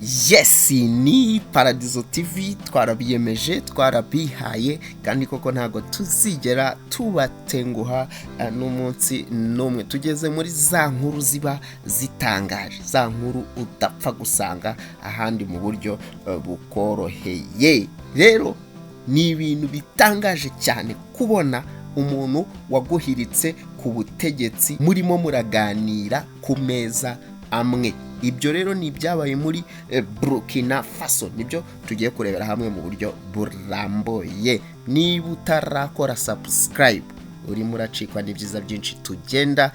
Yes, ni Paradizo TV twarabiyemeje twarabihaye kandi koko ntago tuzigera tubatenguha n'umunsi n'umwe. Tugeze muri za nkuru ziba zitangaje, za nkuru udapfa gusanga ahandi mu buryo bukoroheye. Rero ni ibintu bitangaje cyane kubona umuntu waguhiritse ku butegetsi murimo muraganira ku meza amwe. Ibyo rero ni byabaye muri Burkina Faso, nibyo tugiye kurebera hamwe mu buryo burambuye. Niba utarakora subscribe uri muracikwa n'ibyiza byinshi tugenda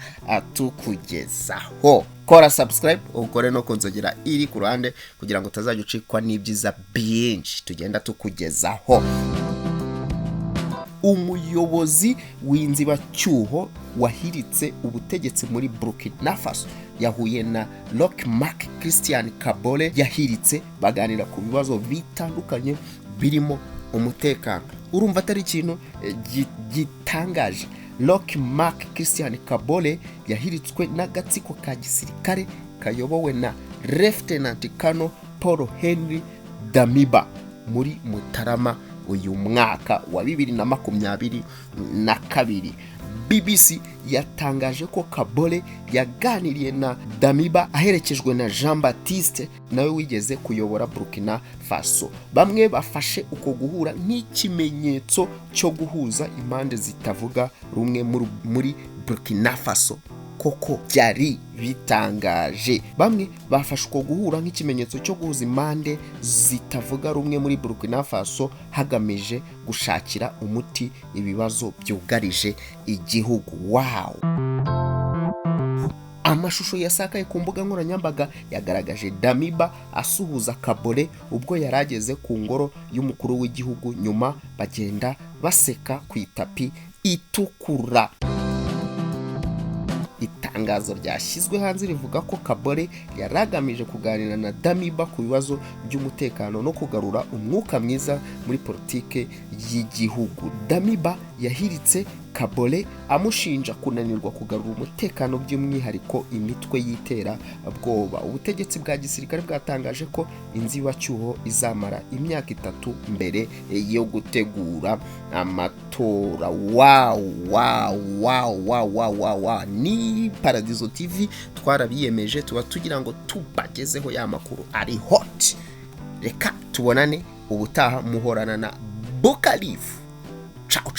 tukugezaho. Kora subscribe ukore no kunzogera iri ku ruhande kugira ngo utazajya ucikwa n'ibyiza byinshi tugenda tukugezaho. Umuyobozi w'inzibacyuho wahiritse ubutegetsi muri Burkina Faso Yahuye na Marc Christian Kabore yahiritse baganira ku bibazo bitandukanye birimo umutekano. Urumva atari ikintu gitangaje. Marc Christian Kabore yahiritswe n'agatsiko ka gisirikare kayobowe na Lieutenant Colonel Paul Henry Damiba muri Mutarama uyu mwaka wa 2022. BBC yatangaje ko Kabore yaganiriye na Damiba aherekejwe na Jean Baptiste nawe wigeze kuyobora Burkina Faso. Bamwe bafashe uko guhura nk'ikimenyetso cyo guhuza impande zitavuga rumwe muri Burkina Faso. Koko byari bitangaje. Bamwe bafashe uko guhura nk'ikimenyetso cyo guhuza impande zitavuga rumwe muri Burkina Faso hagamije gushakira umuti ibibazo byugarije igihugu. Wow! Amashusho yasakaye ku mbuga nkoranyambaga yagaragaje Damiba asuhuza Kabore ubwo yarageze ku ngoro y'umukuru w'igihugu, nyuma bagenda baseka ku itapi itukura. Itangazo ryashyizwe hanze rivuga ko Kabore yaragamije kuganira na Damiba ku bibazo by'umutekano no kugarura umwuka mwiza muri politike y'igihugu. Damiba yahiritse Kabore amushinja kunanirwa kugarura umutekano by'umwihariko imitwe yitera bwoba. Ubutegetsi bwa gisirikare bwatangaje ko inzibacyuho izamara imyaka 3 mbere yo gutegura amatora. Wow. Ni Paradizo TV twarabiyemeje tuba tugira ngo tubagezeho ya makuru ari hot. Reka tubonane ubutaha muhorana na Bukalifu. Ciao.